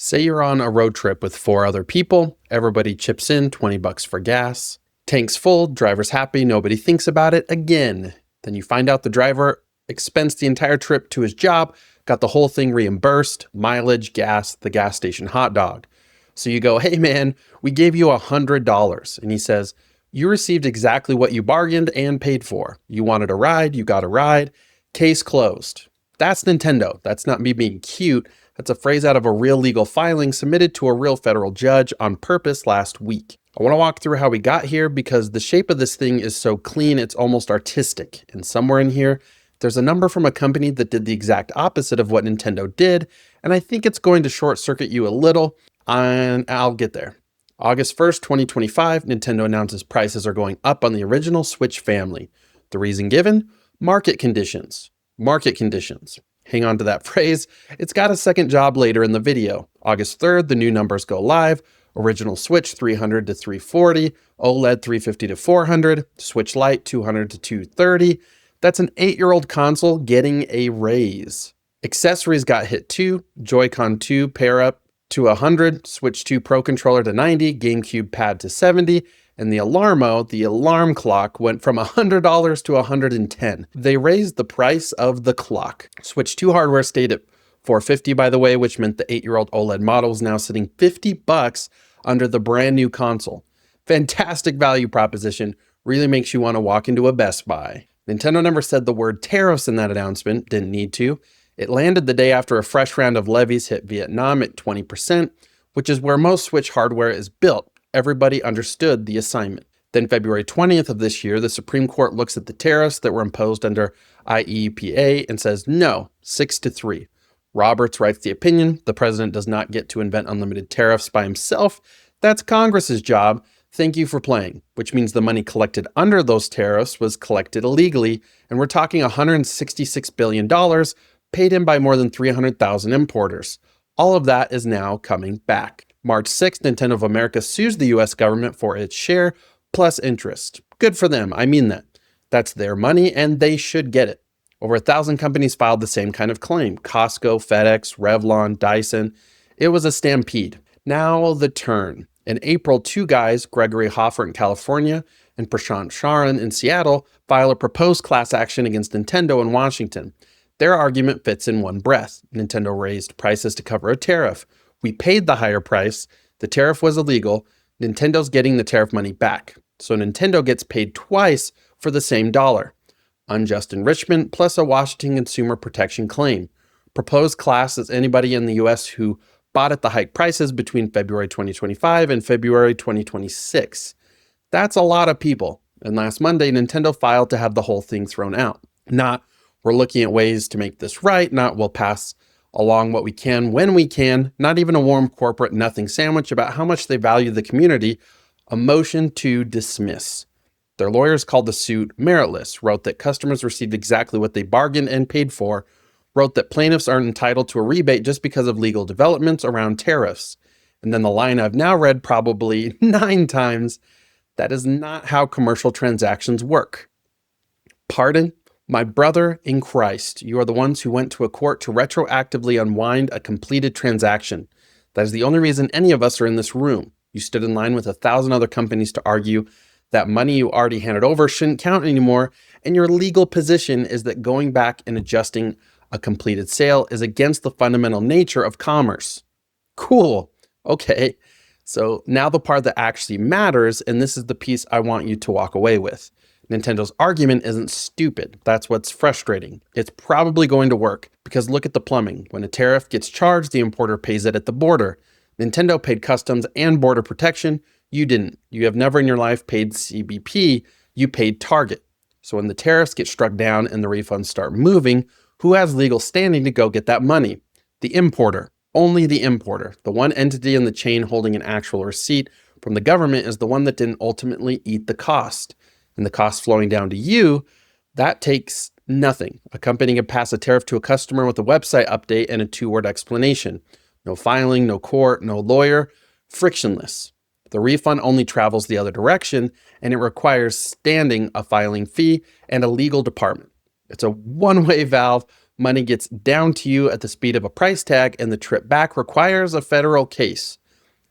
Say you're on a road trip with 4 other people, everybody chips in 20 bucks for gas. Tank's full, driver's happy, nobody thinks about it again. Then you find out the driver expensed the entire trip to his job, got the whole thing reimbursed, mileage, gas, the gas station hot dog. So you go, hey man, we gave you $100. And he says, you received exactly what you bargained and paid for. You wanted a ride, you got a ride. Case closed. That's Nintendo. That's not me being cute. That's a phrase out of a real legal filing submitted to a real federal judge on purpose last week. I want to walk through how we got here because the shape of this thing is so clean, it's almost artistic. And somewhere in here, there's a number from a company that did the exact opposite of what Nintendo did. And I think it's going to short circuit you a little, and I'll get there. August 1st, 2025, Nintendo announces prices are going up on the original Switch family. The reason given? Market conditions. Market conditions. Hang on to that phrase. It's got a second job later in the video. August 3rd, the new numbers go live. Original Switch 300 to 340, OLED 350 to 400, Switch Lite 200 to 230. That's an 8-year-old console getting a raise. Accessories got hit too. Joy-Con 2 pair up to 100, Switch 2 Pro controller to 90, GameCube pad to 70, and the Alarmo, the alarm clock, went from $100 to $110. They raised the price of the clock. Switch 2 hardware stayed at $450, by the way, which meant the 8-year-old OLED model is now sitting $50 under the brand new console. Fantastic value proposition. Really makes you want to walk into a Best Buy. Nintendo never said the word tariffs in that announcement. Didn't need to. It landed the day after a fresh round of levies hit Vietnam at 20%, which is where most Switch hardware is built. Everybody understood the assignment. Then February 20th of this year, the Supreme Court looks at the tariffs that were imposed under IEEPA and says no, 6-3. Roberts writes the opinion. The president does not get to invent unlimited tariffs by himself. That's Congress's job. Thank you for playing, which means the money collected under those tariffs was collected illegally, and we're talking $166 billion paid in by more than 300,000 importers. All of that is now coming back. March 6th, Nintendo of America sues the US government for its share plus interest. Good for them, I mean that. That's their money and they should get it. Over 1,000 companies filed the same kind of claim. Costco, FedEx, Revlon, Dyson. It was a stampede. Now the turn. In April, 2 guys, Gregory Hoffer in California and Prashant Sharan in Seattle, file a proposed class action against Nintendo in Washington. Their argument fits in one breath. Nintendo raised prices to cover a tariff. We paid the higher price. The tariff was illegal. Nintendo's getting the tariff money back. So Nintendo gets paid twice for the same dollar. Unjust enrichment plus a Washington consumer protection claim. Proposed class is anybody in the US who bought at the hike prices between February 2025 and February 2026. That's a lot of people. And last Monday, Nintendo filed to have the whole thing thrown out. Not, we're looking at ways to make this right. Not, we'll pass along what we can when we can. Not even a warm corporate nothing sandwich about how much they value the community. A motion to dismiss. Their lawyers called the suit meritless, wrote that customers received exactly what they bargained and paid for, wrote that plaintiffs aren't entitled to a rebate just because of legal developments around tariffs. And then the line I've now read probably 9 times, that is not how commercial transactions work. Pardon? My brother in Christ, you are the ones who went to a court to retroactively unwind a completed transaction. That is the only reason any of us are in this room. You stood in line with 1,000 other companies to argue that money you already handed over shouldn't count anymore, and your legal position is that going back and adjusting a completed sale is against the fundamental nature of commerce. Cool. Okay. So now the part that actually matters, and this is the piece I want you to walk away with. Nintendo's argument isn't stupid. That's what's frustrating. It's probably going to work because look at the plumbing. When a tariff gets charged, the importer pays it at the border. Nintendo paid customs and border protection. You didn't. You have never in your life paid CBP. You paid Target. So when the tariffs get struck down and the refunds start moving, who has legal standing to go get that money? The importer. Only the importer. The one entity in the chain holding an actual receipt from the government is the one that didn't ultimately eat the cost. And the cost flowing down to you, that takes nothing. A company can pass a tariff to a customer with a website update and a 2-word explanation. No filing, no court, no lawyer, frictionless. The refund only travels the other direction, and it requires standing a filing fee and a legal department. It's a one-way valve. Money gets down to you at the speed of a price tag, and the trip back requires a federal case.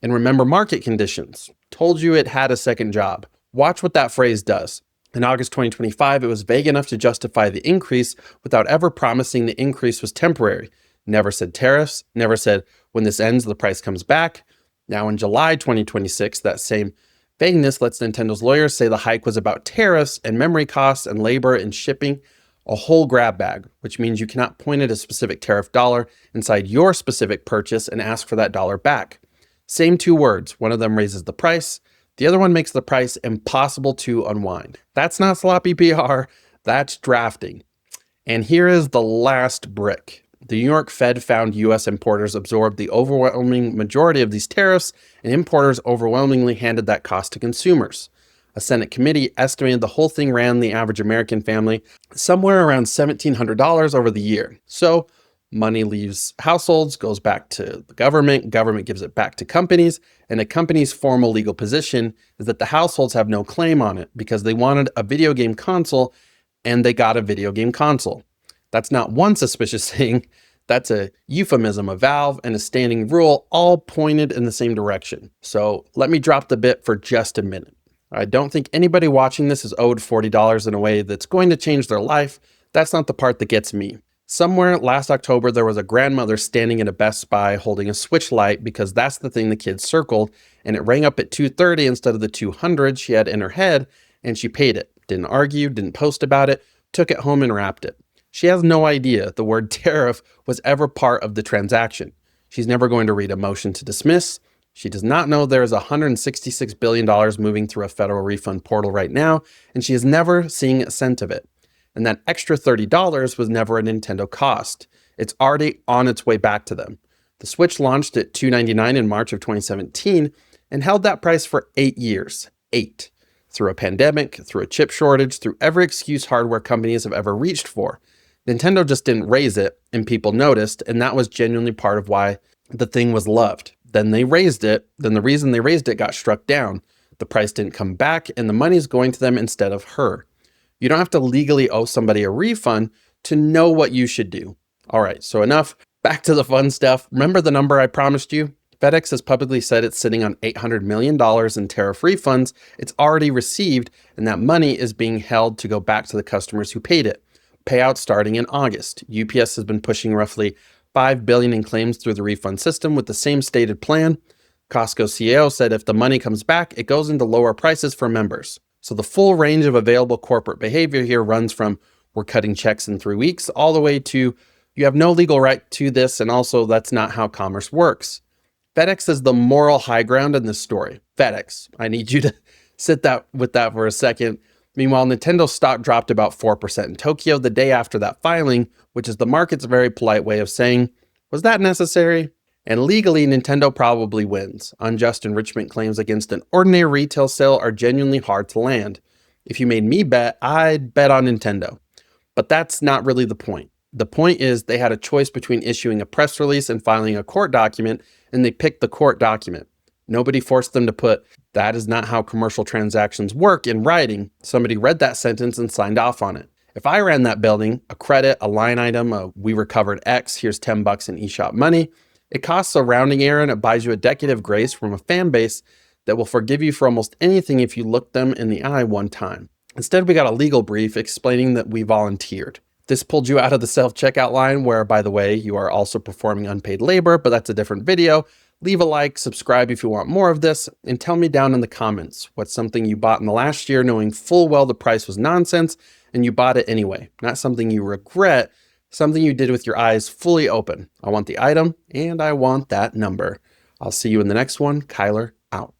And remember market conditions. Told you it had a second job. Watch what that phrase does. In August 2025, it was vague enough to justify the increase without ever promising the increase was temporary. Never said tariffs, never said when this ends, the price comes back. Now in July 2026, that same vagueness lets Nintendo's lawyers say the hike was about tariffs and memory costs and labor and shipping, a whole grab bag, which means you cannot point at a specific tariff dollar inside your specific purchase and ask for that dollar back. Same two words, one of them raises the price, the other one makes the price impossible to unwind. That's not sloppy PR, that's drafting. And here is the last brick. The New York Fed found US importers absorbed the overwhelming majority of these tariffs, and importers overwhelmingly handed that cost to consumers. A Senate committee estimated the whole thing ran the average American family somewhere around $1,700 over the year. So money leaves households, goes back to the government gives it back to companies, and a company's formal legal position is that the households have no claim on it because they wanted a video game console and they got a video game console. That's not one suspicious thing, that's a euphemism, a valve, and a standing rule, all pointed in the same direction. So let me drop the bit for just a minute. I don't think anybody watching this is owed $40 in a way that's going to change their life. That's not the part that gets me. Somewhere last October, there was a grandmother standing in a Best Buy holding a Switch light because that's the thing the kids circled, and it rang up at 2:30 instead of the 200 she had in her head, and she paid it. Didn't argue, didn't post about it, took it home and wrapped it. She has no idea the word tariff was ever part of the transaction. She's never going to read a motion to dismiss. She does not know there is $166 billion moving through a federal refund portal right now, and she is never seeing a cent of it. And that extra $30 was never a Nintendo cost. It's already on its way back to them. The Switch launched at $299 in March of 2017 and held that price for 8 years. 8. Through a pandemic, through a chip shortage, through every excuse hardware companies have ever reached for. Nintendo just didn't raise it, and people noticed, and that was genuinely part of why the thing was loved. Then they raised it, then the reason they raised it got struck down. The price didn't come back, and the money's going to them instead of her. You don't have to legally owe somebody a refund to know what you should do. All right, so enough. Back to the fun stuff. Remember the number I promised you? FedEx has publicly said it's sitting on $800 million in tariff refunds it's already received, and that money is being held to go back to the customers who paid it. Payout starting in August. UPS has been pushing roughly $5 billion in claims through the refund system with the same stated plan. Costco CEO said if the money comes back, it goes into lower prices for members. So the full range of available corporate behavior here runs from we're cutting checks in 3 weeks all the way to you have no legal right to this, and also that's not how commerce works. FedEx is the moral high ground in this story. FedEx, I need you to sit with that for a second. Meanwhile, Nintendo's stock dropped about 4% in Tokyo the day after that filing, which is the market's very polite way of saying, was that necessary? And legally, Nintendo probably wins. Unjust enrichment claims against an ordinary retail sale are genuinely hard to land. If you made me bet, I'd bet on Nintendo. But that's not really the point. The point is they had a choice between issuing a press release and filing a court document, and they picked the court document. Nobody forced them to put, that is not how commercial transactions work in writing. Somebody read that sentence and signed off on it. If I ran that building, a credit, a line item, we recovered X, here's $10 in eShop money, it costs a rounding error and it buys you a decade of grace from a fan base that will forgive you for almost anything if you look them in the eye one time. Instead, we got a legal brief explaining that we volunteered. This pulled you out of the self-checkout line where, by the way, you are also performing unpaid labor, but that's a different video. Leave a like, subscribe if you want more of this, and tell me down in the comments what's something you bought in the last year knowing full well the price was nonsense and you bought it anyway. Not something you regret, something you did with your eyes fully open. I want the item and I want that number. I'll see you in the next one. Cyler out.